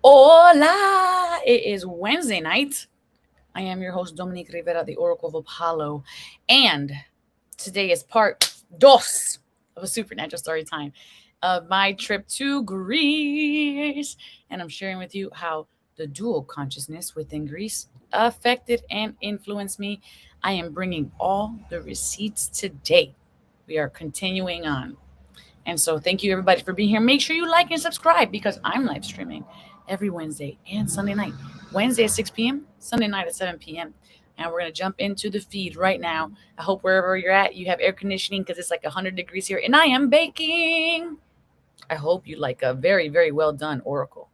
Hola! It is Wednesday night. I am your host, Dominique Rivera, the Oracle of Apollo. And today is part dos of a supernatural story time of my trip to Greece. And I'm sharing with you how the dual consciousness within Greece affected and influenced me. I am bringing all the receipts today. We are continuing on. And so thank you everybody for being here. Make sure you like and subscribe because I'm live streaming every Wednesday and Sunday night. Wednesday at 6 p.m., Sunday night at 7 p.m. And we're going to jump into the feed right now. I hope wherever you're at, you have air conditioning because it's like 100 degrees here and I am baking. I hope you like a very, very well done oracle.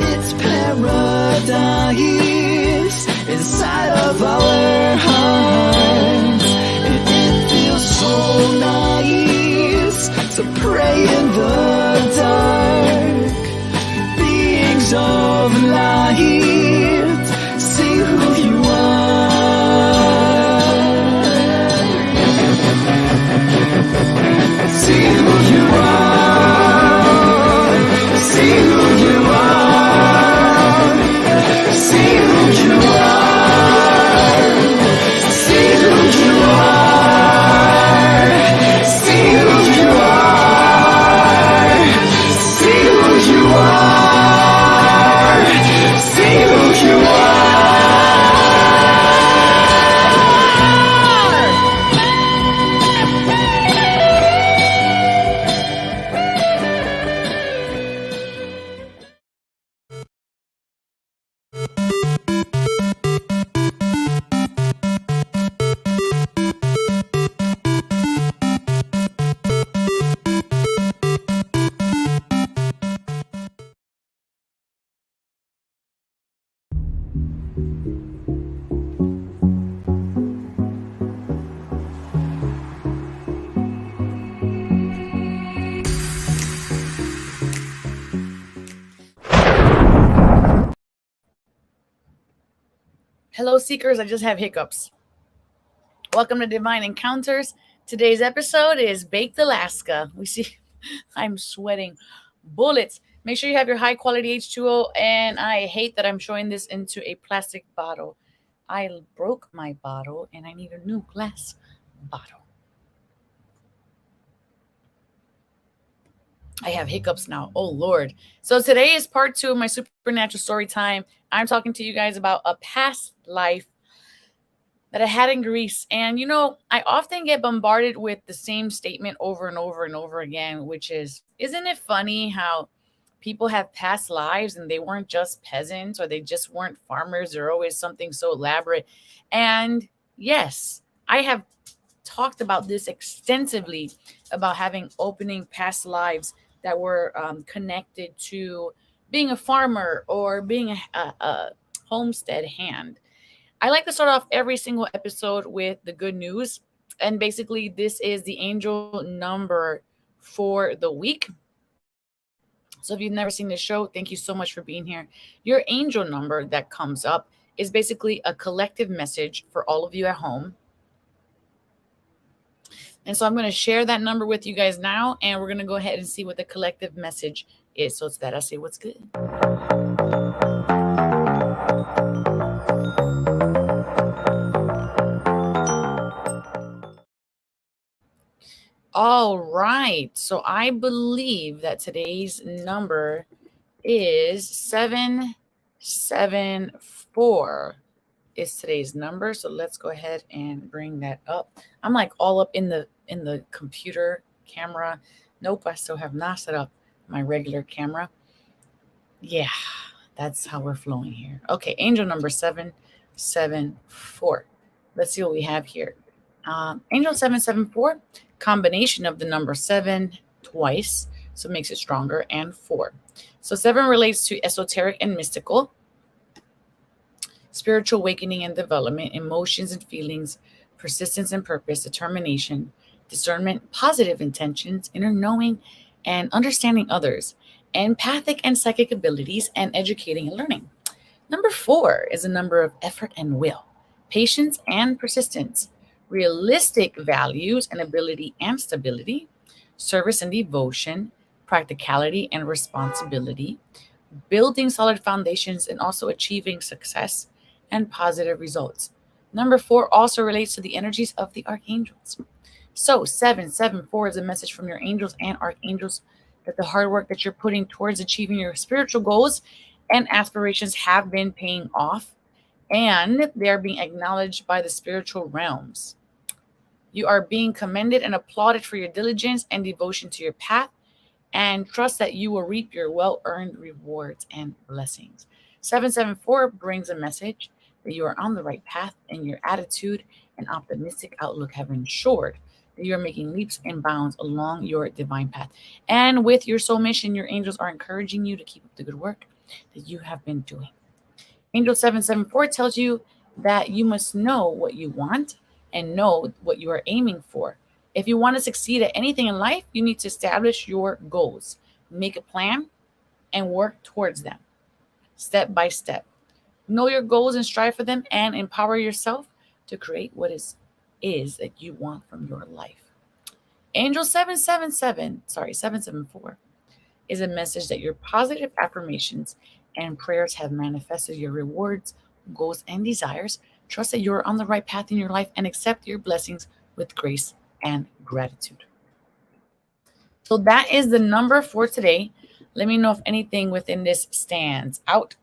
It's paradise inside of our hearts, and it feels so nice to pray in the dark. Beings of light, see who you are. See who you are. See who you are. See who you are. See who you are. See who you are. See who you are. See who you are. Hello, seekers. I just have hiccups. Welcome to Divine Encounters. Today's episode is Baked Alaska. We see I'm sweating bullets. Make sure you have your high quality H2O. And I hate that I'm showing this into a plastic bottle. I broke my bottle and I need a new glass bottle. I have hiccups now. Oh, Lord. So today is part 2 of my supernatural story time. I'm talking to you guys about a past life that I had in Greece. And, I often get bombarded with the same statement over and over and over again, which is, isn't it funny how people have past lives and they weren't just peasants or they just weren't farmers? They're always something so elaborate. And yes, I have talked about this extensively about having opening past lives that were connected to being a farmer or being a homestead hand. I like to start off every single episode with the good news. And basically, this is the angel number for the week. So if you've never seen this show, thank you so much for being here. Your angel number that comes up is basically a collective message for all of you at home. And so I'm going to share that number with you guys now, and we're going to go ahead and see what the collective message is. So it's that I say what's good. All right. So I believe that today's number is 774 is today's number. So let's go ahead and bring that up. I'm like all up in the computer camera. Nope, I still have not set up my regular camera. Yeah, that's how we're flowing here. Okay, angel number 774. Let's see what we have here. Angel 774, combination of the number 7 twice so it makes it stronger, and 4. So 7 relates to esoteric and mystical, spiritual awakening and development, emotions and feelings, persistence and purpose, determination, discernment, positive intentions, inner knowing, and understanding others, empathic and psychic abilities, and educating and learning. Number 4 is a number of effort and will, patience and persistence, realistic values and ability and stability, service and devotion, practicality and responsibility, building solid foundations and also achieving success and positive results. Number 4 also relates to the energies of the archangels. So 774 is a message from your angels and archangels that the hard work that you're putting towards achieving your spiritual goals and aspirations have been paying off, and they are being acknowledged by the spiritual realms. You are being commended and applauded for your diligence and devotion to your path, and trust that you will reap your well-earned rewards and blessings. 774 brings a message that you are on the right path, and your attitude and optimistic outlook have ensured that you are making leaps and bounds along your divine path. And with your soul mission, your angels are encouraging you to keep up the good work that you have been doing. Angel 774 tells you that you must know what you want and know what you are aiming for. If you want to succeed at anything in life, you need to establish your goals, make a plan, and work towards them step by step. Know your goals and strive for them, and empower yourself to create what is that you want from your life. Angel 774 is a message that your positive affirmations and prayers have manifested your rewards, goals, and desires. Trust that you're on the right path in your life and accept your blessings with grace and gratitude. So that is the number for today. Let me know if anything within this stands out.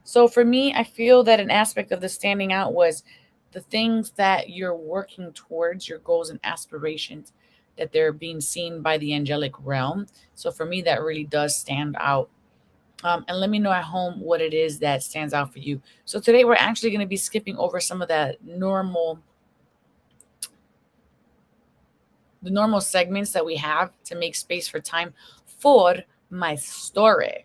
So for me, I feel that an aspect of the standing out was the things that you're working towards, your goals and aspirations, that they're being seen by the angelic realm. So for me, that really does stand out. And let me know at home what it is that stands out for you. So today we're actually going to be skipping over some of the normal segments that we have to make space for time for my story.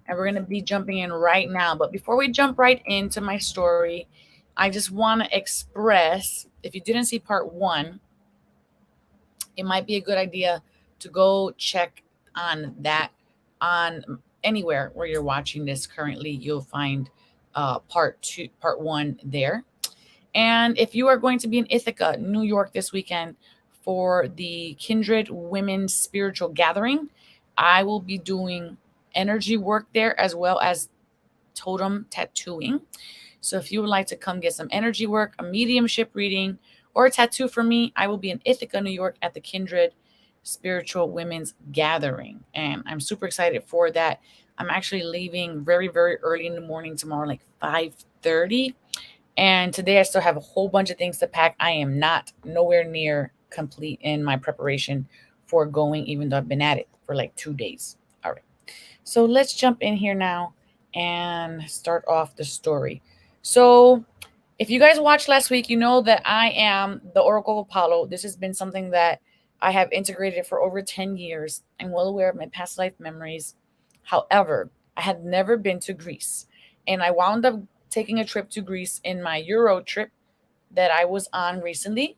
And we're going to be jumping in right now. But before we jump right into my story, I just want to express, if you didn't see part 1, it might be a good idea to go check on that on anywhere where you're watching this currently. You'll find part 1 there. And if you are going to be in Ithaca, New York this weekend for the Kindred Women's Spiritual Gathering, I will be doing energy work there as well as totem tattooing. So if you would like to come get some energy work, a mediumship reading, or a tattoo from me, I will be in Ithaca, New York at the Kindred Spiritual Women's Gathering. And I'm super excited for that. I'm actually leaving very, very early in the morning tomorrow, like 5:30. And today I still have a whole bunch of things to pack. I am nowhere near complete in my preparation for going, even though I've been at it for like 2 days. All right. So let's jump in here now and start off the story. So if you guys watched last week, you know that I am the Oracle of Apollo. This has been something that I have integrated for over 10 years. I'm well aware of my past life memories. However, I had never been to Greece, and I wound up taking a trip to Greece in my Euro trip that I was on recently.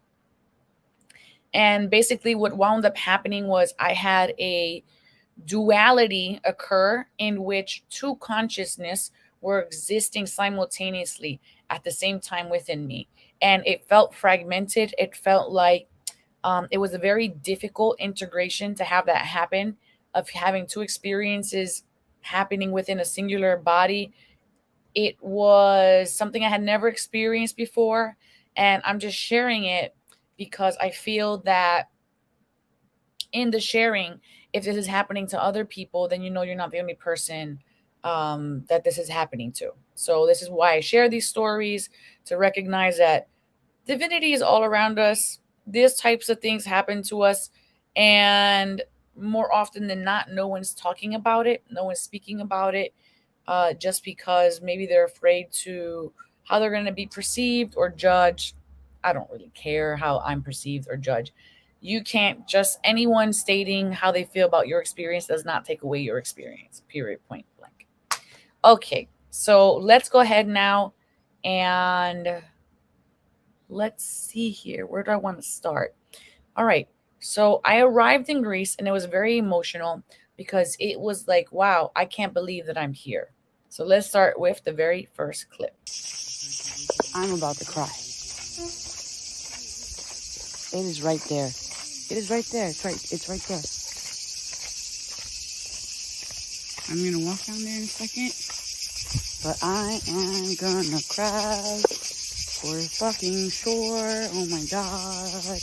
And basically what wound up happening was I had a duality occur in which 2 consciousness were existing simultaneously at the same time within me. And it felt fragmented. It felt like it was a very difficult integration to have that happen, of having 2 experiences happening within a singular body. It was something I had never experienced before. And I'm just sharing it because I feel that in the sharing, if this is happening to other people, then you know you're not the only person that this is happening to. So this is why I share these stories, to recognize that divinity is all around us. These types of things happen to us. And more often than not, no one's talking about it. No one's speaking about it, just because maybe they're afraid to how they're going to be perceived or judged. I don't really care how I'm perceived or judged. You can't just, anyone stating how they feel about your experience does not take away your experience, period, point blank. Okay, so let's go ahead now and let's see here. Where do I want to start? All right. So I arrived in Greece and it was very emotional because it was like, wow, I can't believe that I'm here. So let's start with the very first clip. I'm about to cry. It is right there. It is right there. It's right there. I'm gonna walk down there in a second. But I am gonna cry for fucking sure. Oh my god.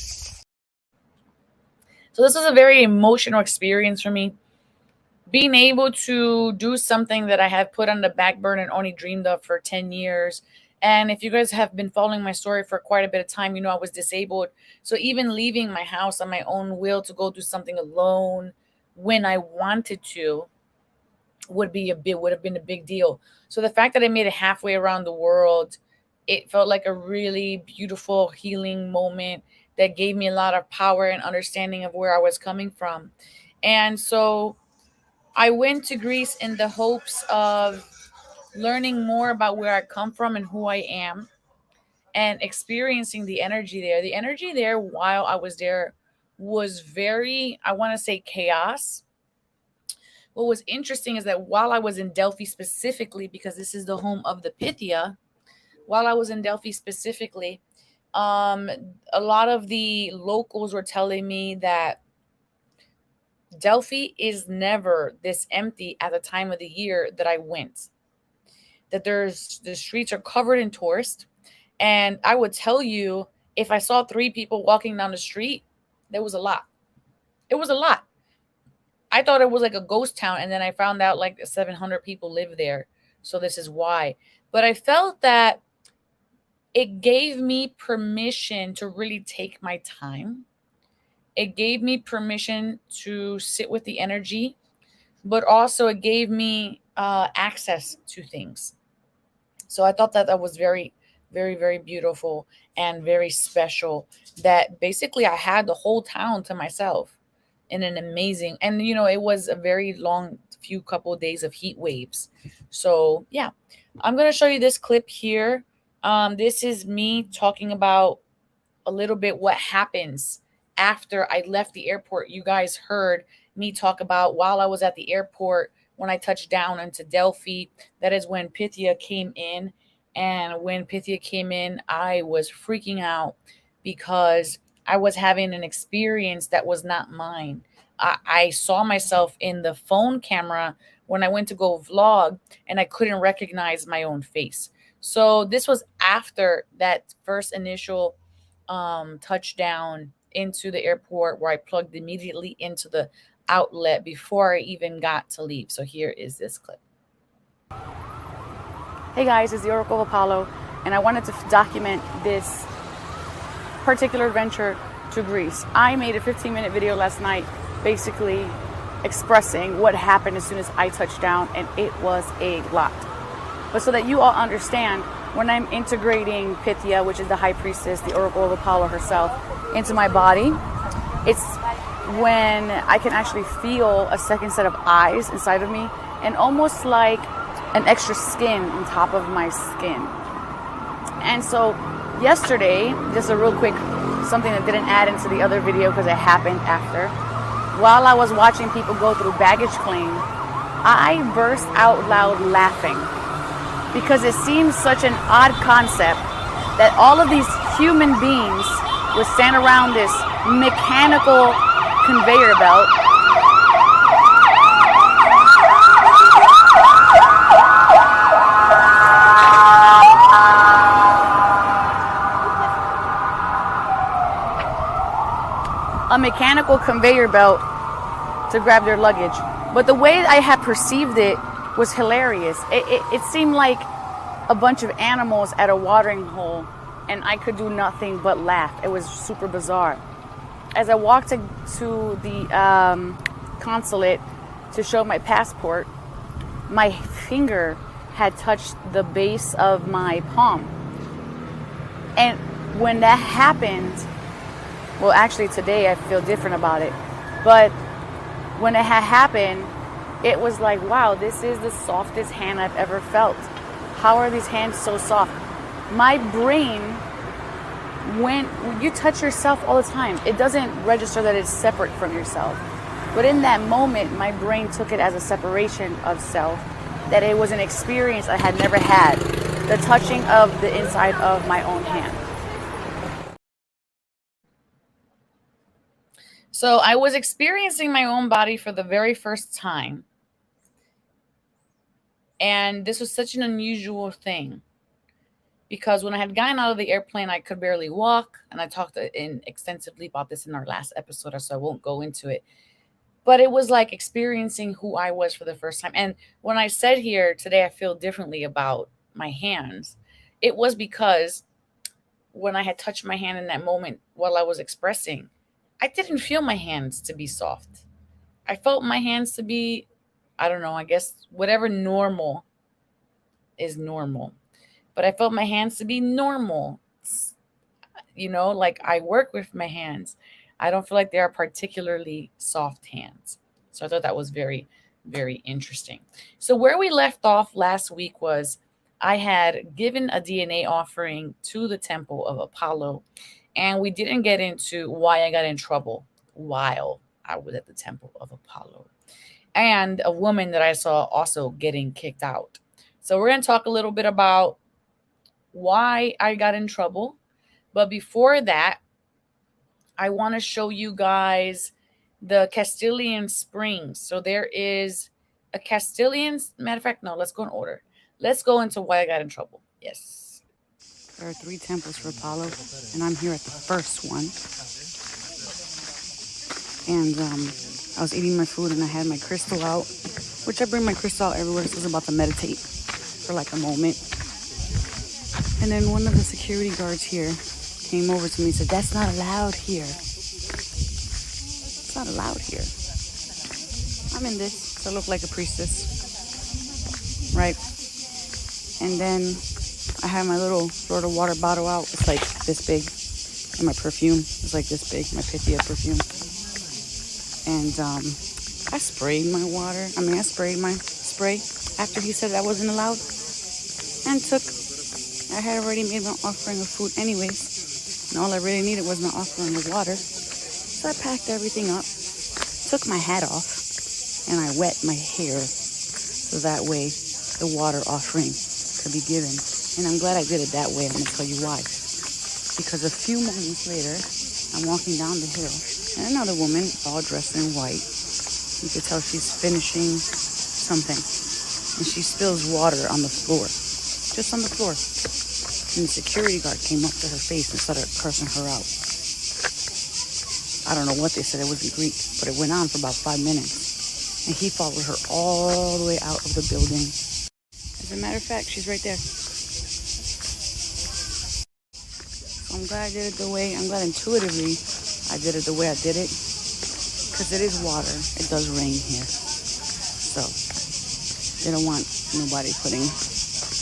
So this was a very emotional experience for me. Being able to do something that I have put on the back burner and only dreamed of for 10 years. And if you guys have been following my story for quite a bit of time, you know I was disabled. So even leaving my house on my own will to go do something alone when I wanted to would have been a big deal. So the fact that I made it halfway around the world, it felt like a really beautiful healing moment that gave me a lot of power and understanding of where I was coming from. And so I went to Greece in the hopes of learning more about where I come from and who I am and experiencing the energy there. The energy there while I was there was very, I want to say, chaos. What was interesting is that while I was in Delphi specifically, because this is the home of the Pythia, while I was in Delphi specifically, a lot of the locals were telling me that Delphi is never this empty at the time of the year that I went. That the streets are covered in tourists. And I would tell you, if I saw 3 people walking down the street, there was a lot. It was a lot. I thought it was like a ghost town, and then I found out like 700 people live there. So this is why. But I felt that it gave me permission to really take my time. It gave me permission to sit with the energy, but also it gave me access to things. So I thought that that was very, very, very beautiful and very special. That basically I had the whole town to myself in an amazing, and you know, it was a very long few couple of days of heat waves. So yeah, I'm gonna show you this clip here. This is me talking about a little bit what happens after I left the airport. You guys heard me talk about while I was at the airport when I touched down into Delphi. That is when Pythia came in. And when Pythia came in, I was freaking out because I was having an experience that was not mine. I saw myself in the phone camera when I went to go vlog and I couldn't recognize my own face. So this was after that first initial touchdown into the airport where I plugged immediately into the outlet before I even got to leave. So here is this clip. Hey guys, it's the Oracle of Apollo, and I wanted to document this particular adventure to Greece. I made a 15-minute video last night basically expressing what happened as soon as I touched down, and it was a lot. But so that you all understand, when I'm integrating Pythia, which is the high priestess, the Oracle of Apollo herself, into my body, it's when I can actually feel a second set of eyes inside of me, and almost like an extra skin on top of my skin. And so yesterday, just a real quick, something that didn't add into the other video because it happened after, while I was watching people go through baggage claim, I burst out loud laughing because it seems such an odd concept that all of these human beings would stand around this mechanical conveyor belt to grab their luggage. But the way I had perceived it was hilarious. It seemed like a bunch of animals at a watering hole, and I could do nothing but laugh. It was super bizarre. As I walked to the consulate to show my passport, my finger had touched the base of my palm. And when that happened, Well, actually, today I feel different about it. But when it had happened, it was like, wow, this is the softest hand I've ever felt. How are these hands so soft? My brain, when you touch yourself all the time, it doesn't register that it's separate from yourself. But in that moment, my brain took it as a separation of self, that it was an experience I had never had, the touching of the inside of my own hand. So I was experiencing my own body for the very first time. And this was such an unusual thing, because when I had gotten out of the airplane, I could barely walk. And I talked extensively about this in our last episode, so I won't go into it. But it was like experiencing who I was for the first time. And when I said here today, I feel differently about my hands, it was because when I had touched my hand in that moment while I was expressing, I didn't feel my hands to be soft. I felt my hands to be, I don't know, I guess whatever normal is normal. But I felt my hands to be normal. Like I work with my hands. I don't feel like they are particularly soft hands. So I thought that was very, very interesting. So where we left off last week was I had given a DNA offering to the Temple of Apollo, and we didn't get into why I got in trouble while I was at the Temple of Apollo, and a woman that I saw also getting kicked out. So we're going to talk a little bit about why I got in trouble. But before that, I want to show you guys the Castilian Springs. So there is a Castilian, matter of fact, no, let's go in order. Let's go into why I got in trouble. Yes. There are 3 temples for Apollo, and I'm here at the first one. And I was eating my food and I had my crystal out, which I bring my crystal out everywhere because I was about to meditate for like a moment. And then one of the security guards here came over to me and said, "That's not allowed here. It's not allowed here." I'm in this to look like a priestess, right? And then I have my little Florida water bottle out. It's like this big. And my perfume is like this big, my Pythia perfume. And I sprayed my water. I sprayed my spray after he said that wasn't allowed. And I had already made my offering of food anyways. And all I really needed was my offering of water. So I packed everything up, took my hat off, and I wet my hair so that way the water offering could be given. And I'm glad I did it that way. I'm going to tell you why. Because a few moments later, I'm walking down the hill, and another woman, all dressed in white, you could tell she's finishing something, and she spills water on the floor, just on the floor. And the security guard came up to her face and started cursing her out. I don't know what they said, it was in Greek, but it went on for about 5 minutes. And he followed her all the way out of the building. As a matter of fact, she's right there. So I'm glad I did it I'm glad intuitively I did it the way I did it. Because it is water. It does rain here. So they don't want nobody putting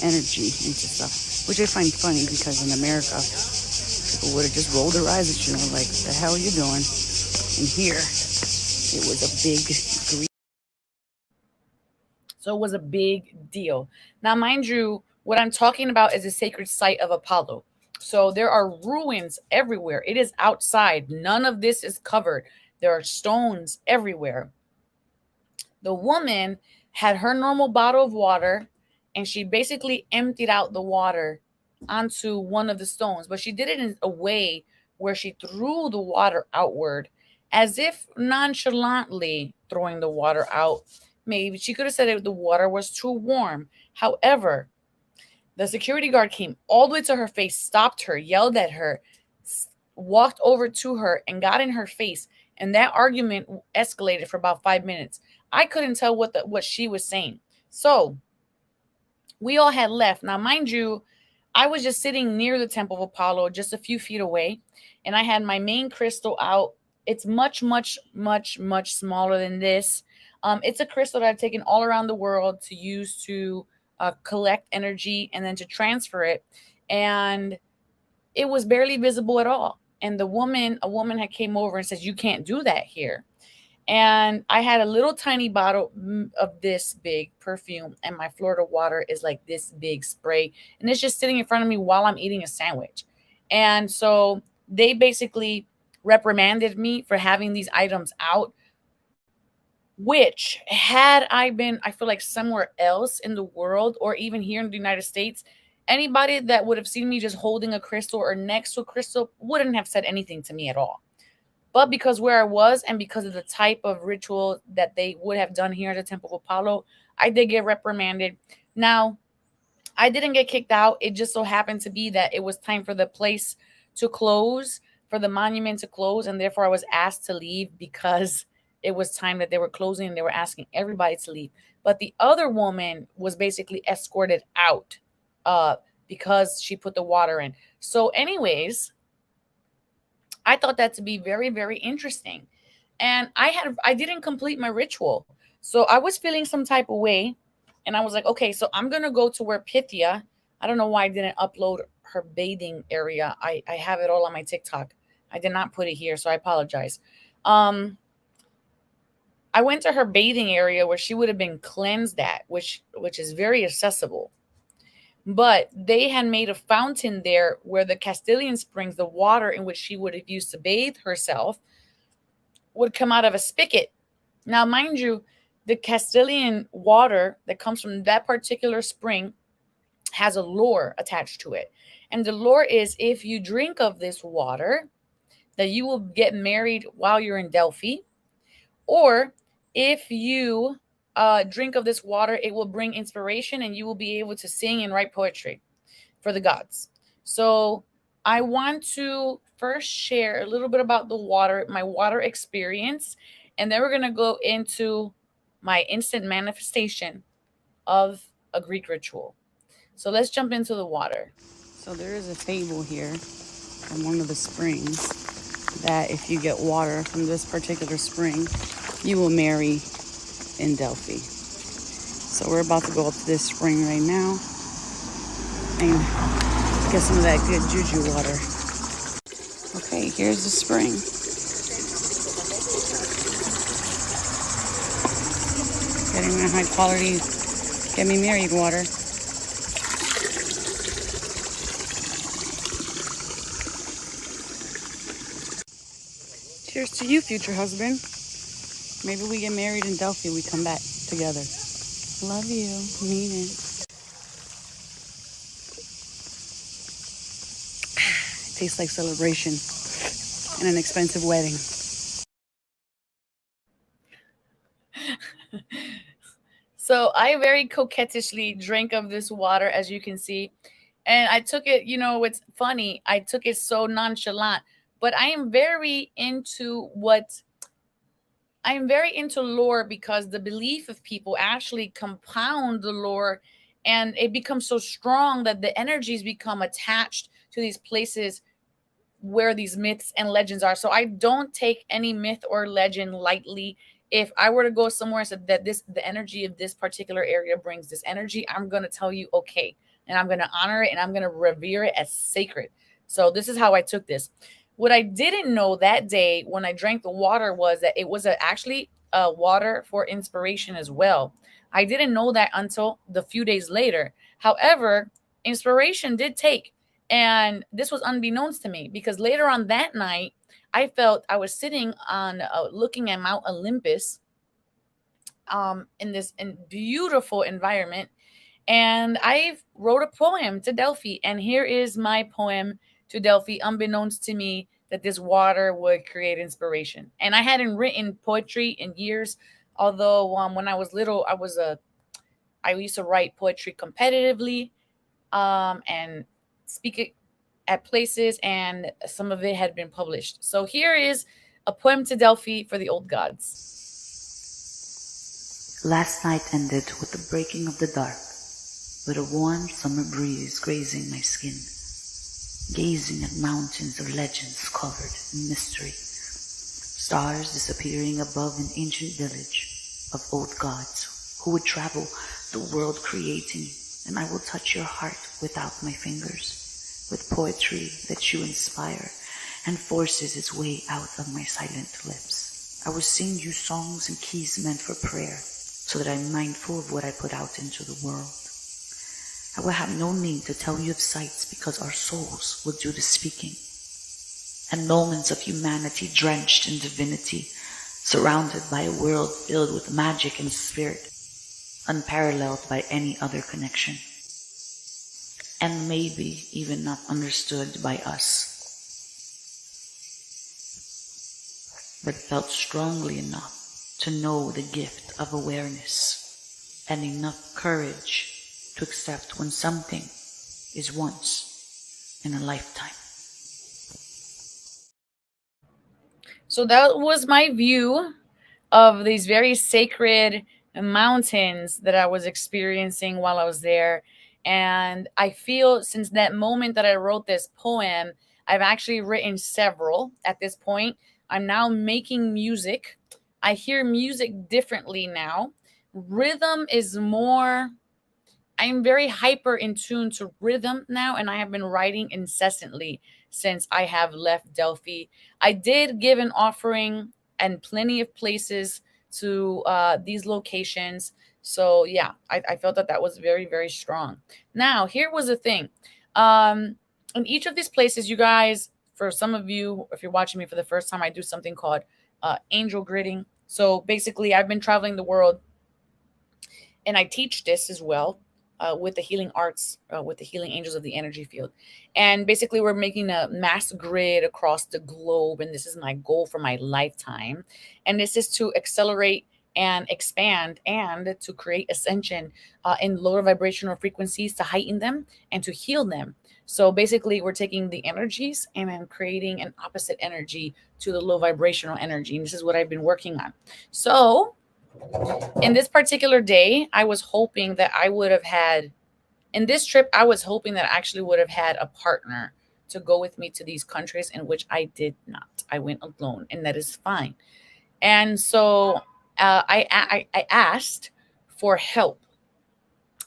energy into stuff. Which I find funny because in America, people would have just rolled their eyes at you and like, the hell are you doing? And here, it was a big grief. So it was a big deal. Now, mind you, what I'm talking about is a sacred site of Apollo. So there are ruins everywhere. It is outside. None of this is covered. There are stones everywhere. The woman had her normal bottle of water, and she basically emptied out the water onto one of the stones. But she did it in a way where she threw the water outward, as if nonchalantly throwing the water out. Maybe she could have said the water was too warm. However, the security guard came all the way to her face, stopped her, yelled at her, walked over to her, and got in her face. And that argument escalated for about 5 minutes. I couldn't tell what she was saying. So we all had left. Now, mind you, I was just sitting near the Temple of Apollo, just a few feet away, and I had my main crystal out. It's much, much, much, much smaller than this. It's a crystal that I've taken all around the world to use to collect energy and then to transfer it. And it was barely visible at all. And a woman had came over and says, "You can't do that here." And I had a little tiny bottle of this big perfume, and my Florida water is like this big spray, and it's just sitting in front of me while I'm eating a sandwich. And so they basically reprimanded me for having these items out, which had I been, I feel like somewhere else in the world or even here in the United States, anybody that would have seen me just holding a crystal or next to a crystal wouldn't have said anything to me at all. But because where I was and because of the type of ritual that they would have done here at the Temple of Apollo, I did get reprimanded. Now, I didn't get kicked out. It just so happened to be that it was time for the place to close, for the monument to close, and therefore I was asked to leave because it was time that they were closing and they were asking everybody to leave. But the other woman was basically escorted out because she put the water in. So, anyways, I thought that to be very, very interesting. And I didn't complete my ritual. So I was feeling some type of way. And I was like, okay, so I'm gonna go to where Pythia. I don't know why I didn't upload her bathing area. I have it all on my TikTok. I did not put it here, so I apologize. I went to her bathing area where she would have been cleansed at, which is very accessible. But they had made a fountain there where the Castilian springs, the water in which she would have used to bathe herself, would come out of a spigot. Now, mind you, the Castilian water that comes from that particular spring has a lore attached to it. And the lore is if you drink of this water, that you will get married while you're in Delphi, or if you drink of this water, it will bring inspiration and you will be able to sing and write poetry for the gods. So I want to first share a little bit about the water, my water experience, and then we're going to go into my instant manifestation of a Greek ritual. So let's jump into the water. So there is a fable here from one of the springs that if you get water from this particular spring, you will marry in Delphi. So we're about to go up to this spring right now and get some of that good juju water. Okay, here's the spring. Getting my high quality Get Me Married water. Cheers to you, future husband. Maybe we get married in Delphi, we come back together. Love you, mean it. It tastes like celebration and an expensive wedding. So I very coquettishly drank of this water, as you can see. And I took it, it's funny. I took it so nonchalant. But I am very into lore because the belief of people actually compound the lore, and it becomes so strong that the energies become attached to these places where these myths and legends are. So I don't take any myth or legend lightly. If I were to go somewhere and said that the energy of this particular area brings this energy, I'm going to tell you, okay, and I'm going to honor it and I'm going to revere it as sacred. So this is how I took this. What I didn't know that day when I drank the water was that it was actually water for inspiration as well. I didn't know that until the few days later. However, inspiration did take, and this was unbeknownst to me because later on that night, I felt I was sitting on looking at Mount Olympus in this beautiful environment, and I wrote a poem to Delphi, and here is my poem to Delphi, unbeknownst to me that this water would create inspiration. And I hadn't written poetry in years, although when I was little, I used to write poetry competitively and speak it at places, and some of it had been published. So here is a poem to Delphi for the old gods. Last night ended with the breaking of the dark, with a warm summer breeze grazing my skin, gazing at mountains of legends covered in mystery, stars disappearing above an ancient village of old gods who would travel the world creating, and I will touch your heart without my fingers, with poetry that you inspire, and forces its way out of my silent lips. I will sing you songs and keys meant for prayer, so that I'm mindful of what I put out into the world. I will have no need to tell you of sights, because our souls will do the speaking, and moments of humanity drenched in divinity, surrounded by a world filled with magic and spirit, unparalleled by any other connection, and maybe even not understood by us, but felt strongly enough to know the gift of awareness, and enough courage to accept when something is once in a lifetime. So that was my view of these very sacred mountains that I was experiencing while I was there. And I feel since that moment that I wrote this poem, I've actually written several at this point. I'm now making music. I hear music differently now. Rhythm is more, I'm very hyper in tune to rhythm now, and I have been writing incessantly since I have left Delphi. I did give an offering and plenty of places to these locations. So yeah, I felt that that was very, very strong. Now, here was the thing. In each of these places, you guys, for some of you, if you're watching me for the first time, I do something called angel gridding. So basically, I've been traveling the world and I teach this as well with the healing arts, with the healing angels of the energy field. And basically, we're making a mass grid across the globe. And this is my goal for my lifetime. And this is to accelerate and expand and to create ascension in lower vibrational frequencies, to heighten them and to heal them. So basically, we're taking the energies and then creating an opposite energy to the low vibrational energy. And this is what I've been working on. So in this particular day, I was hoping that I would have had, in this trip, I was hoping that I actually would have had a partner to go with me to these countries, in which I did not. I went alone, and that is fine. And so I asked for help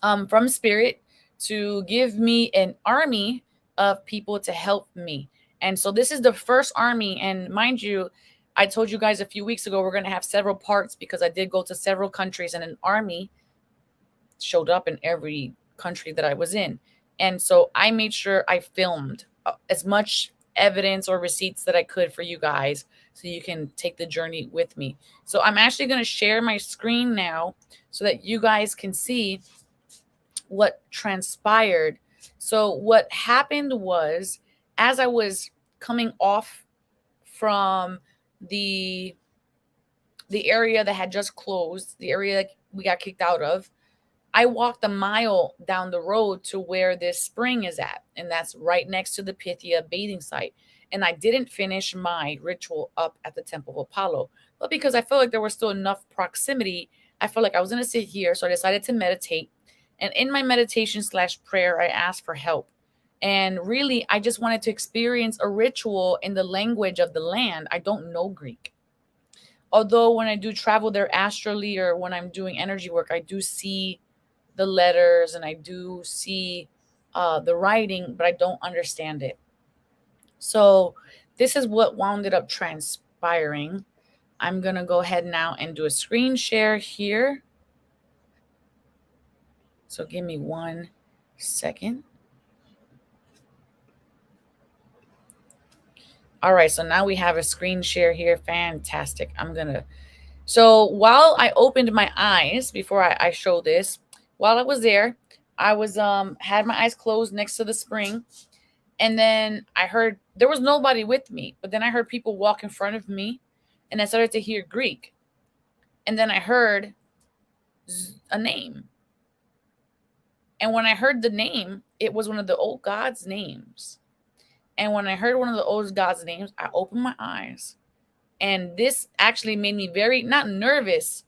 from Spirit to give me an army of people to help me. And so this is the first army. And mind you, I told you guys a few weeks ago we're going to have several parts, because I did go to several countries and an army showed up in every country that I was in. And so I made sure I filmed as much evidence or receipts that I could for you guys, so you can take the journey with me. So I'm actually going to share my screen now so that you guys can see what transpired. So what happened was, as I was coming off from the area that had just closed, the area that we got kicked out of, I walked a mile down the road to where this spring is at, and that's right next to the Pythia bathing site. And I didn't finish my ritual up at the Temple of Apollo, but because I felt like there was still enough proximity, I felt like I was going to sit here. So I decided to meditate. And in my meditation / prayer, I asked for help. And really, I just wanted to experience a ritual in the language of the land. I don't know Greek. Although when I do travel there astrally, or when I'm doing energy work, I do see the letters and I do see the writing, but I don't understand it. So this is what wound up transpiring. I'm going to go ahead now and do a screen share here. So give me 1 second. All right, so now we have a screen share here. Fantastic. So while I opened my eyes, before I show this, while I was there, I was had my eyes closed next to the spring. And then I heard, there was nobody with me, but then I heard people walk in front of me, and I started to hear Greek. And then I heard a name. And when I heard the name, it was one of the old gods' names. And when I heard one of the old gods' names, I opened my eyes. And this actually made me very, not nervous.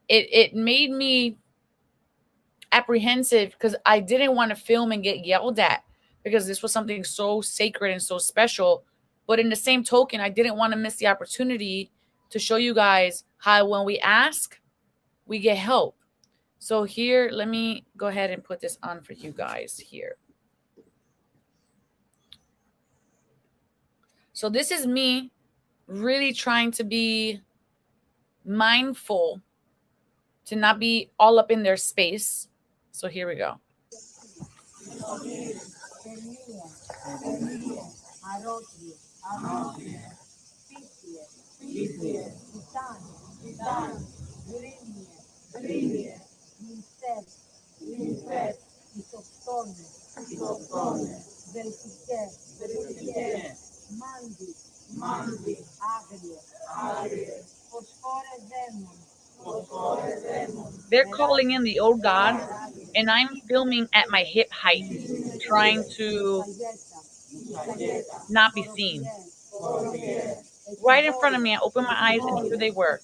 It made me apprehensive, because I didn't want to film and get yelled at, because this was something so sacred and so special. But in the same token, I didn't want to miss the opportunity to show you guys how when we ask, we get help. So here, let me go ahead and put this on for you guys here. So this is me really trying to be mindful to not be all up in their space. So here we go. They're calling in the old gods, and I'm filming at my hip height, trying to not be seen. Right in front of me, I opened my eyes, and here they were.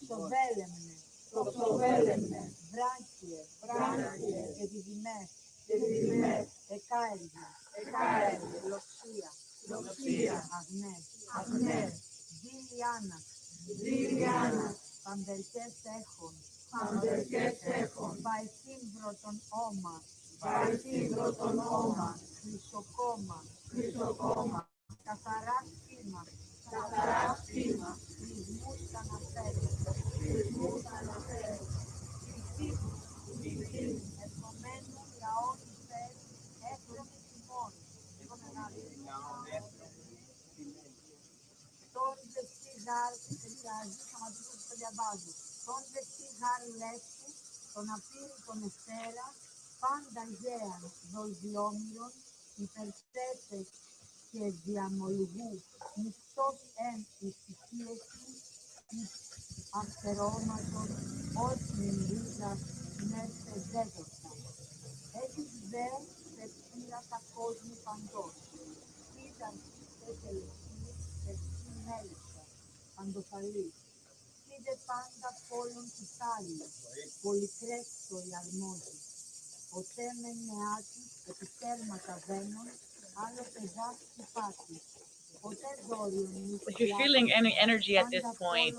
If you're feeling any energy at this point,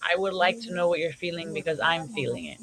I would like to know what you're feeling because I'm feeling it.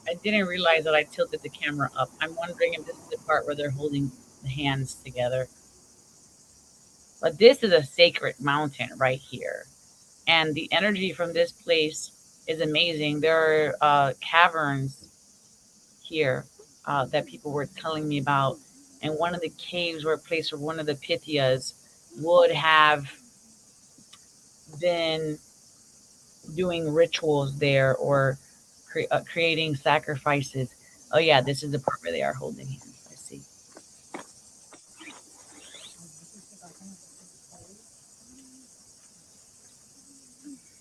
I didn't realize that I tilted the camera up. I'm wondering if this is the part where they're holding the hands together. But this is a sacred mountain right here. And the energy from this place is amazing. There are caverns here that people were telling me about. And one of the caves were a place where one of the Pythias would have been doing rituals there or creating sacrifices. Oh, yeah, this is the part where they are holding hands. I see.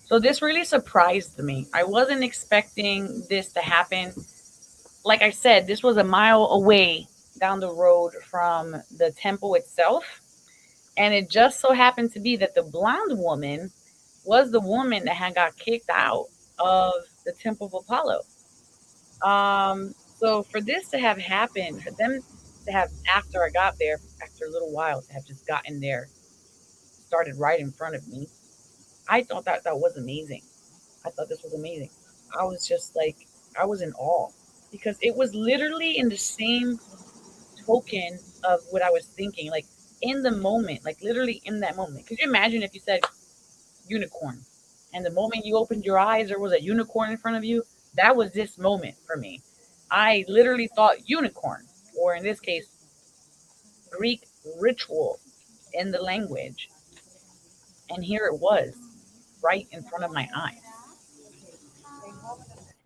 So this really surprised me. I wasn't expecting this to happen. Like I said, this was a mile away down the road from the temple itself. And it just so happened to be that the blonde woman was the woman that had got kicked out of the Temple of Apollo. So for this to have happened, for them to have, after I got there, after a little while, to have just gotten there, started right in front of me, I thought that was amazing. I thought this was amazing. I was just like, I was in awe because it was literally in the same token of what I was thinking, like in the moment, like literally in that moment. Could you imagine if you said unicorn and the moment you opened your eyes, there was a unicorn in front of you? That was this moment for me. I literally thought unicorn, or in this case, Greek ritual in the language. And here it was right in front of my eyes.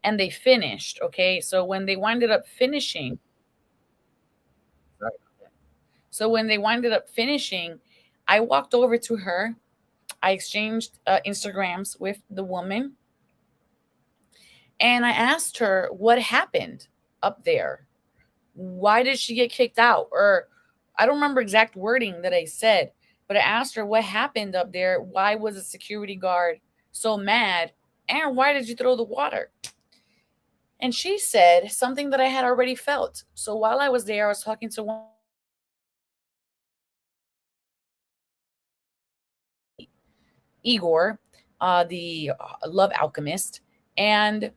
And they finished. Okay. So when they winded up finishing, so when they winded up finishing, I walked over to her. I exchanged Instagrams with the woman, and I asked her what happened up there. Why did she get kicked out? Or I don't remember exact wording that I said, but I asked her what happened up there. Why was the security guard so mad? And why did you throw the water? And she said something that I had already felt. So while I was there, I was talking to one Igor, the love alchemist, and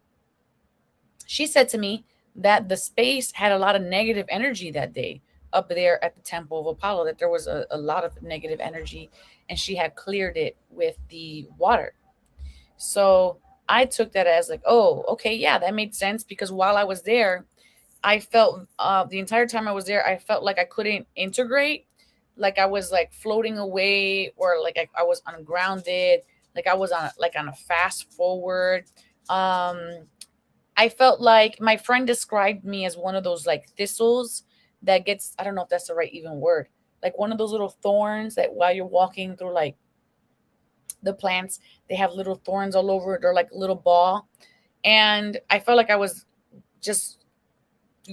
she said to me that the space had a lot of negative energy that day up there at the Temple of Apollo, that there was a lot of negative energy, and she had cleared it with the water. So I took that as like, oh, okay, yeah, that made sense, because while I was there, I felt the entire time I was there, I felt like I couldn't integrate, like I was like floating away, or like I was ungrounded, like I was on a fast forward. Um, I felt like my friend described me as one of those like thistles that gets, I don't know if that's the right even word, like one of those little thorns that while you're walking through like the plants, they have little thorns all over. They're like a little ball. And I felt like I was just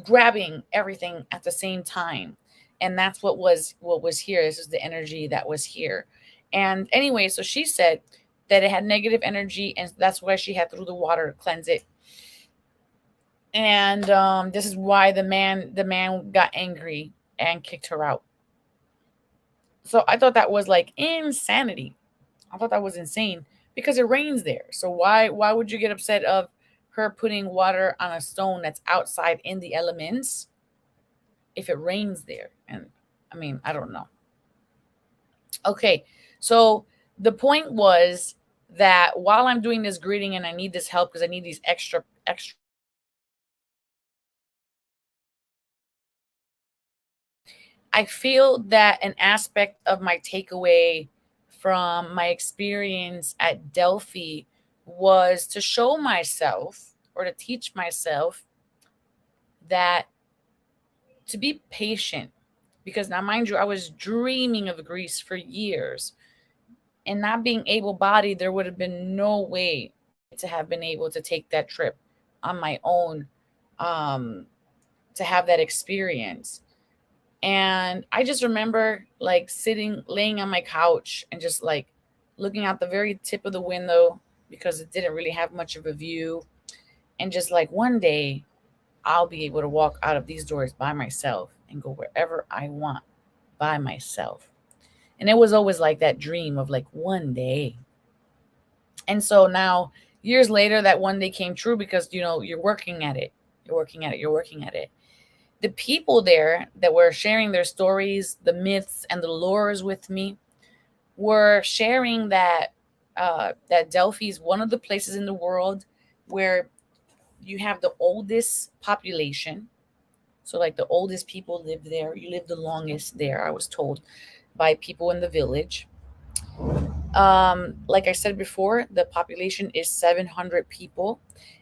grabbing everything at the same time. And that's what was here. This is the energy that was here. And anyway, so she said that it had negative energy, and that's why she had threw the water to cleanse it. And this is why the man got angry and kicked her out. So I thought that was like insanity. I thought that was insane, because it rains there. So why would you get upset of her putting water on a stone that's outside in the elements if it rains there? And I mean, I don't know. Okay. So the point was that while I'm doing this greeting and I need this help because I need these extra, I feel that an aspect of my takeaway from my experience at Delphi was to show myself, or to teach myself, that to be patient. Because now, mind you, I was dreaming of Greece for years, and not being able bodied, there would have been no way to have been able to take that trip on my own, um, to have that experience. And I just remember like sitting, laying on my couch and just like looking out the very tip of the window, because it didn't really have much of a view. And just like one day I'll be able to walk out of these doors by myself and go wherever I want by myself. And it was always like that dream of like one day. And so now, years later, that one day came true, because, you're working at it. You're working at it. You're working at it. The people there that were sharing their stories, the myths and the lores with me, were sharing that Delphi is one of the places in the world where you have the oldest population. So, like, the oldest people live there. You live the longest there, I was told by people in the village. Like I said before, the population is 700 people,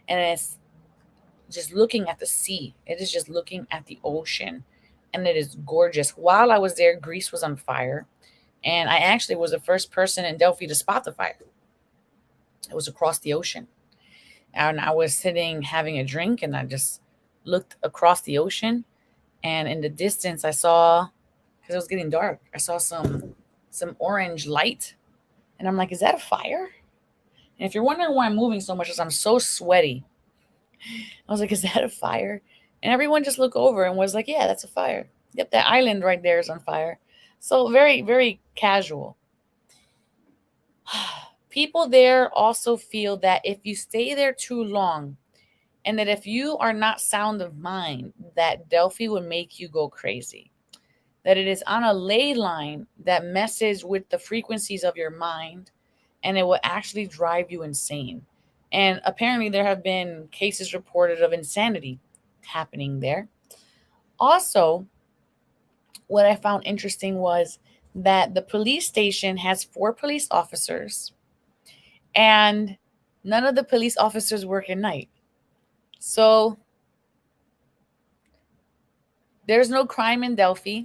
and it's just looking at the sea. It is just looking at the ocean, and it is gorgeous. While I was there, Greece was on fire, and I actually was the first person in Delphi to spot the fire. It was across the ocean, and I was sitting having a drink, and I just looked across the ocean, and in the distance, I saw, because it was getting dark, I saw some orange light, and I'm like, "Is that a fire?" And if you're wondering why I'm moving so much, is I'm so sweaty. I was like, "Is that a fire?" And everyone just looked over and was like, "Yeah, that's a fire. Yep, that island right there is on fire." So very, very casual. People there also feel that if you stay there too long and that if you are not sound of mind, that Delphi will make you go crazy. That it is on a ley line that messes with the frequencies of your mind, and it will actually drive you insane. And apparently there have been cases reported of insanity happening there. Also, what I found interesting was that the police station has 4 police officers, and none of the police officers work at night. So there's no crime in Delphi.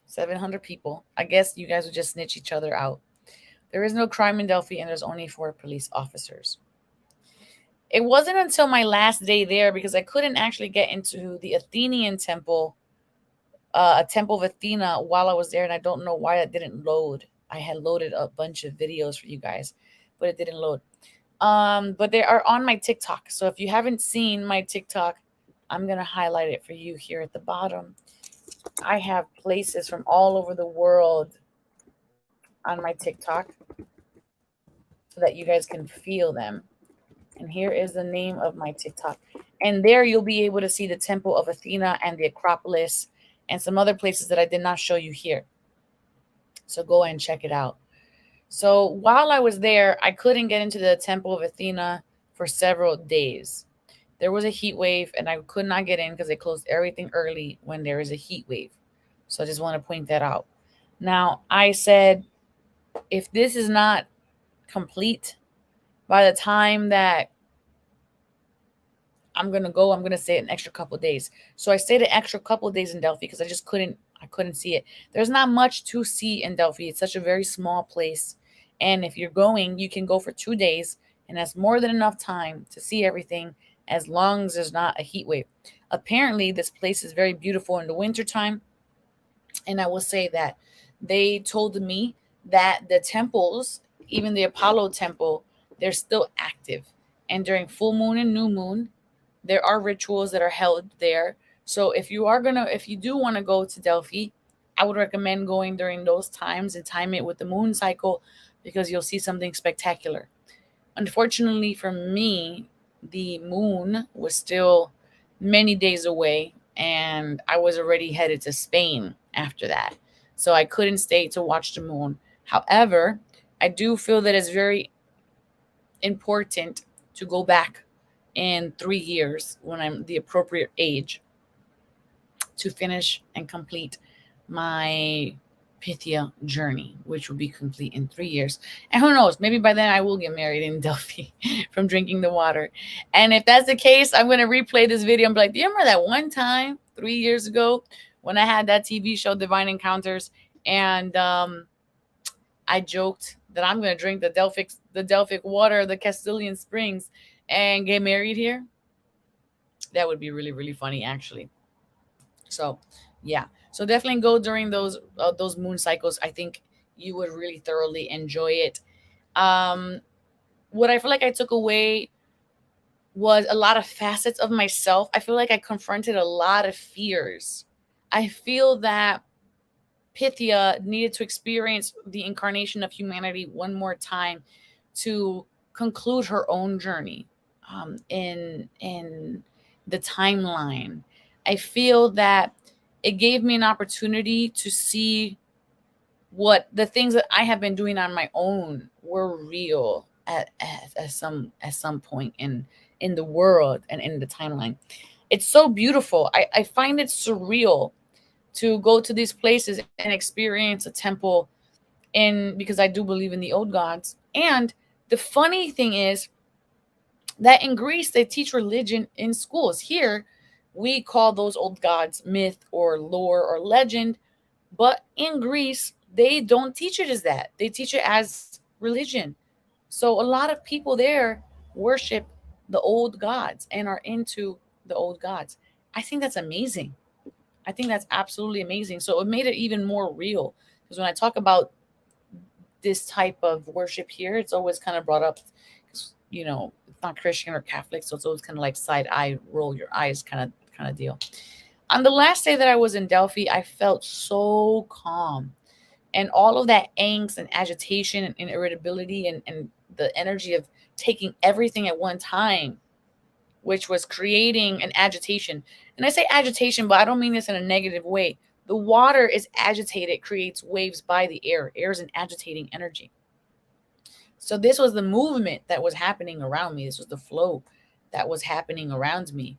700 people. I guess you guys would just snitch each other out. There is no crime in Delphi, and there's only 4 police officers. It wasn't until my last day there, because I couldn't actually get into the Athenian temple, a temple of Athena, while I was there, and I don't know why it didn't load. I had loaded a bunch of videos for you guys, but it didn't load. But they are on my TikTok. So if you haven't seen my TikTok, I'm going to highlight it for you here at the bottom. I have places from all over the world on my TikTok so that you guys can feel them. And here is the name of my TikTok. And there you'll be able to see the Temple of Athena and the Acropolis and some other places that I did not show you here. So go ahead and check it out. So while I was there, I couldn't get into the Temple of Athena for several days. There was a heat wave, and I could not get in because they closed everything early when there is a heat wave. So I just want to point that out. Now, I said, if this is not complete by the time that I'm going to go, I'm going to stay an extra couple of days. So I stayed an extra couple of days in Delphi because I couldn't see it. There's not much to see in Delphi. It's such a very small place. And if you're going, you can go for 2 days, and that's more than enough time to see everything, as long as there's not a heat wave. Apparently, this place is very beautiful in the wintertime. And I will say that they told me that the temples, even the Apollo temple, they're still active. And during full moon and new moon, there are rituals that are held there. So if you do want to go to Delphi, I would recommend going during those times and time it with the moon cycle, because you'll see something spectacular. Unfortunately for me, the moon was still many days away, and I was already headed to Spain after that. So I couldn't stay to watch the moon. However, I do feel that it's very important to go back in 3 years when I'm the appropriate age to finish and complete my Pythia journey, which will be complete in 3 years. And who knows, maybe by then I will get married in Delphi from drinking the water. And if that's the case, I'm going to replay this video and be like, do you remember that one time 3 years ago when I had that TV show, Divine Encounters, and I joked that I'm going to drink the Delphic water, the Castilian Springs, and get married here? That would be really, really funny, actually. So, yeah. So definitely go during those moon cycles. I think you would really thoroughly enjoy it. What I feel like I took away was a lot of facets of myself. I feel like I confronted a lot of fears. I feel that Pythia needed to experience the incarnation of humanity one more time to conclude her own journey in the timeline. I feel that it gave me an opportunity to see what the things that I have been doing on my own were real at some point in the world and in the timeline. It's so beautiful. I find it surreal to go to these places and experience a temple because I do believe in the old gods. And the funny thing is that in Greece, they teach religion in schools. Here, we call those old gods myth or lore or legend. But in Greece, they don't teach it as that. They teach it as religion. So a lot of people there worship the old gods and are into the old gods. I think that's amazing. I think that's absolutely amazing. So it made it even more real. Because when I talk about this type of worship here, it's always kind of brought up, it's not Christian or Catholic. So it's always kind of like side eye, roll your eyes kind of deal. On the last day that I was in Delphi, I felt so calm. And all of that angst and agitation and irritability and the energy of taking everything at one time which was creating an agitation. And I say agitation, but I don't mean this in a negative way. The water is agitated, creates waves by the air. Air is an agitating energy. So this was the movement that was happening around me. This was the flow that was happening around me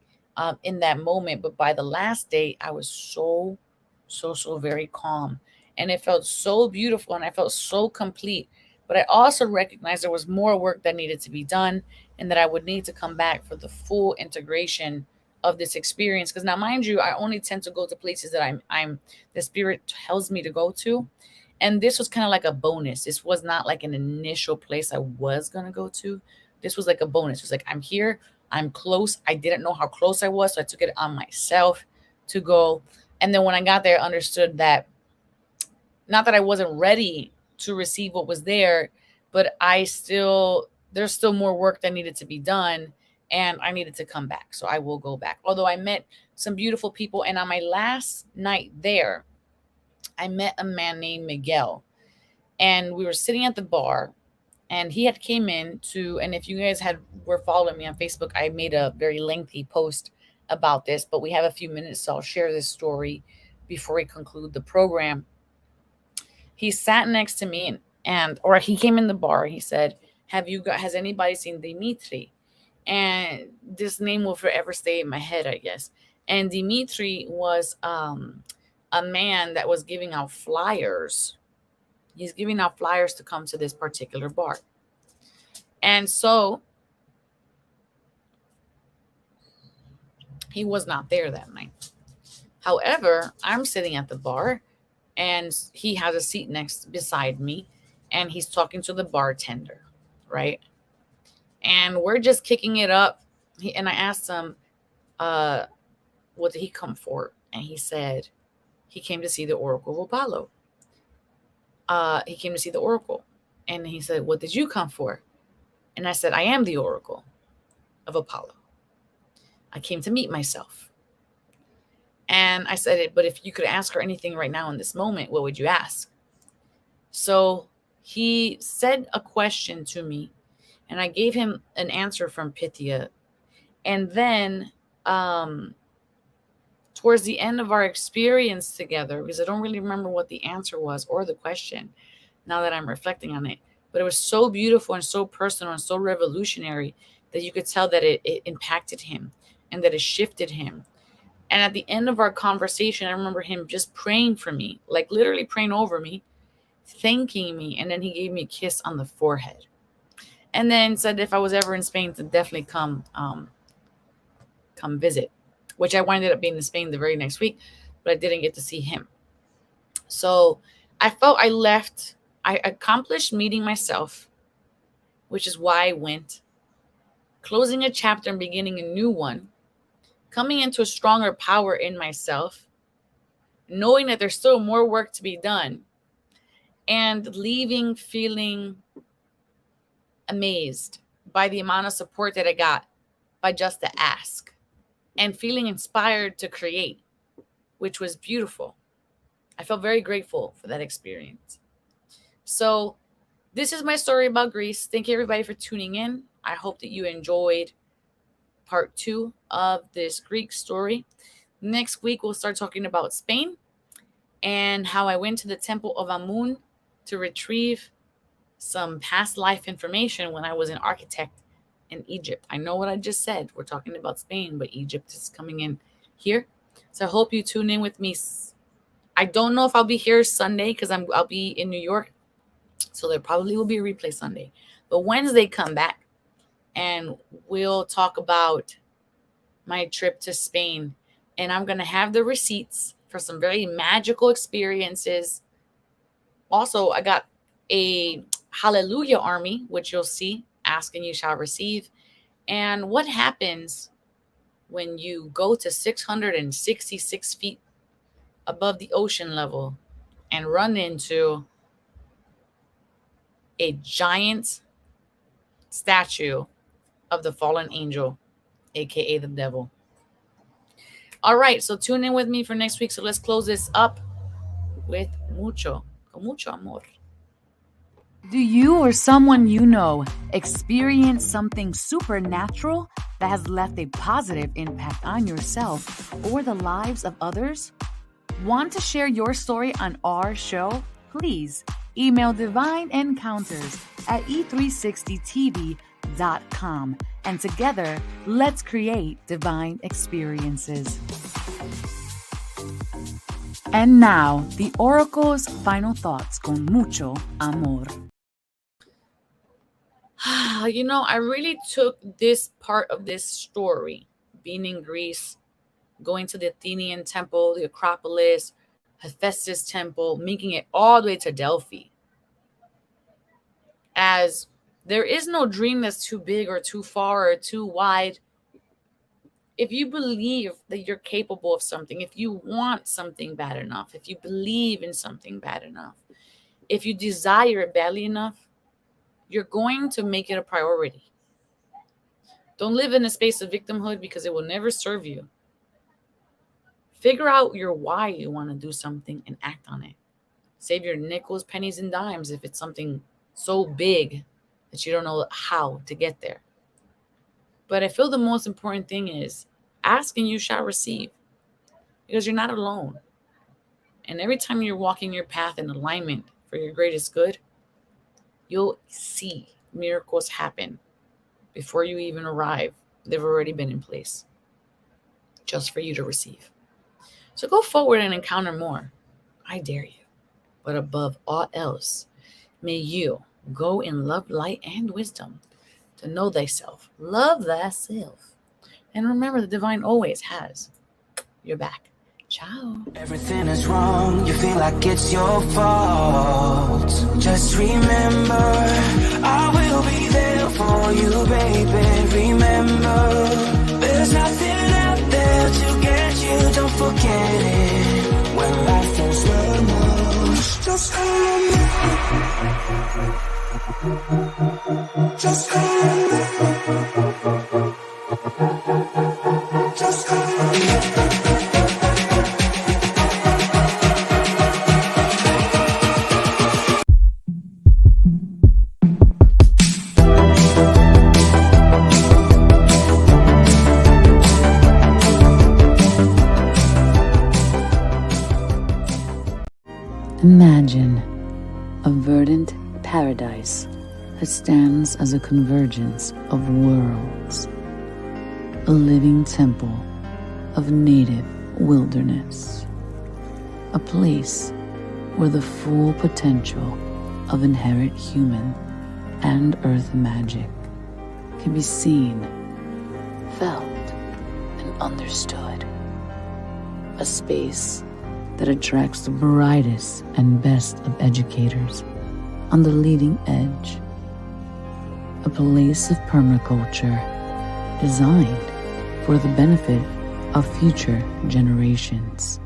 in that moment. But by the last day, I was so very calm. And it felt so beautiful and I felt so complete. But I also recognized there was more work that needed to be done and that I would need to come back for the full integration of this experience. Because now, mind you, I only tend to go to places that I'm the spirit tells me to go to. And this was kind of like a bonus. This was not like an initial place I was going to go to. This was like a bonus. It was like, I'm here, I'm close. I didn't know how close I was, so I took it on myself to go. And then when I got there, I understood that not that I wasn't ready to receive what was there, but there's still more work that needed to be done and I needed to come back. So I will go back. Although I met some beautiful people. And on my last night there, I met a man named Miguel, and we were sitting at the bar, and he had came in to, and if you guys were following me on Facebook, I made a very lengthy post about this, but we have a few minutes, so I'll share this story before we conclude the program. He sat next to me or he came in the bar. He said, has anybody seen Dimitri? And this name will forever stay in my head, I guess. And Dimitri was a man that was giving out flyers. He's giving out flyers to come to this particular bar. And so he was not there that night. However, I'm sitting at the bar and he has a seat beside me and he's talking to the bartender, right? And we're just kicking it up. And I asked him, what did he come for? And he said, he came to see the Oracle of Apollo. He came to see the Oracle. And he said, what did you come for? And I said, I am the Oracle of Apollo. I came to meet myself. And I said, but if you could ask her anything right now in this moment, what would you ask? So he said a question to me, and I gave him an answer from Pythia. And then towards the end of our experience together, because I don't really remember what the answer was or the question now that I'm reflecting on it, but it was so beautiful and so personal and so revolutionary that you could tell that it impacted him and that it shifted him. And at the end of our conversation, I remember him just praying for me, like literally praying over me, thanking me. And then he gave me a kiss on the forehead. And then said if I was ever in Spain to definitely come visit, which I winded up being in Spain the very next week, but I didn't get to see him. So I felt I accomplished meeting myself, which is why I went, closing a chapter and beginning a new one, coming into a stronger power in myself, knowing that there's still more work to be done, and leaving feeling amazed by the amount of support that I got by just the ask, and feeling inspired to create, which was beautiful. I felt very grateful for that experience. So this is my story about Greece. Thank you everybody for tuning in. I hope that you enjoyed part 2 of this Greek story. Next week, we'll start talking about Spain and how I went to the Temple of Amun to retrieve some past life information when I was an architect in Egypt. I know what I just said. We're talking about Spain, but Egypt is coming in here. So I hope you tune in with me. I don't know if I'll be here Sunday because I'll be in New York. So there probably will be a replay Sunday. But Wednesday, come back and we'll talk about my trip to Spain. And I'm going to have the receipts for some very magical experiences. Also, I got a Hallelujah army, which you'll see, ask and you shall receive. And what happens when you go to 666 feet above the ocean level and run into a giant statue of the fallen angel, aka the devil. All right, so tune in with me for next week. So let's close this up with con mucho amor. Do you or someone you know experience something supernatural that has left a positive impact on yourself or the lives of others? Want to share your story on our show? Please email Divine Encounters at e360tv.com, and together, let's create divine experiences. And now, the Oracle's final thoughts con mucho amor. You know, I really took this part of this story, being in Greece, going to the Athenian temple, the Acropolis, Hephaestus temple, making it all the way to Delphi, as there is no dream that's too big or too far or too wide. If you believe that you're capable of something, if you want something bad enough, if you believe in something bad enough, if you desire it badly enough, you're going to make it a priority. Don't live in a space of victimhood, because it will never serve you. Figure out your why you want to do something and act on it. Save your nickels, pennies, and dimes if it's something so big that you don't know how to get there. But I feel the most important thing is ask and you shall receive, because you're not alone. And every time you're walking your path in alignment for your greatest good, you'll see miracles happen before you even arrive. They've already been in place just for you to receive. So go forward and encounter more. I dare you. But above all else, may you go in love, light, and wisdom to know thyself, love thyself. And remember, the divine always has your back. Ciao. Everything is wrong, you feel like it's your fault. Just remember, I will be there for you, baby. Remember, there's nothing out there to get you, don't forget it. When life feels lemons, just hold me. Just hold me. Just hold me. Imagine a verdant paradise that stands as a convergence of worlds, a living temple of native wilderness, a place where the full potential of inherent human and earth magic can be seen, felt, and understood. A space that attracts the brightest and best of educators on the leading edge. A place of permaculture designed for the benefit of future generations.